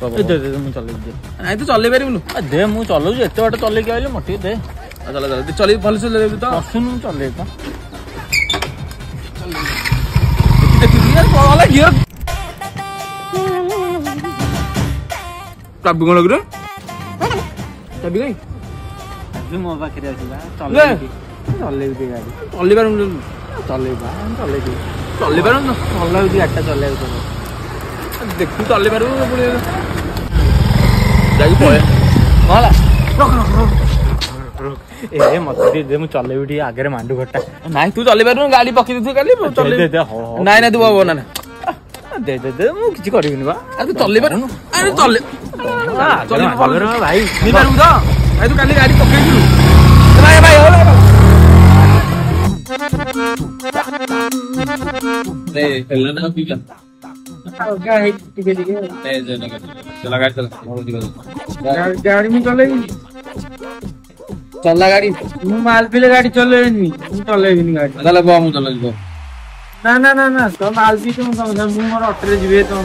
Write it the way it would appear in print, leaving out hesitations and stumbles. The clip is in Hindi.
दे दे मु चले दे नहीं तो चले पारिबनु दे मु चलौ एते बाटे चले के आइले मटे दे चल चल चल भल से ले तो सुन चले तो देखि यार वाला गियर कब गुण लग रे कभी गई जो मो पाखरे आसीबा ले चले दे गाड़ी चले पारिबनु चले बा चले दे चले पारिबनु चले दे गाड़ी चले तो देखु चले पारिबनु पुणी जाई पळे माला ए मत दे मु चले उठी आगे मांडू घटा नहीं तू चले पारिबनु गाड़ी पकी दे काली चले दे दे हो नहीं नहीं तू बाबू ना दे दे दे मु किछि करबिनी बा अरे तू चले पारिबनु अरे चले चले भाई नहीं पारिबु तो भाई तू काली गाड़ी पके दिलु भाई भाई हो रे खेलना ना पीला गाड़ी टिके टिके नहीं देना चला गाड़ी चला गाड़ी में चलेगी चला गाड़ी मु माल पिले गाड़ी चलेनी मु चलेबिनी गाड़ी चला बा मु चला ना ना ना ना तो माल पी तुम मु मोर ऑटो रे जिवे तुम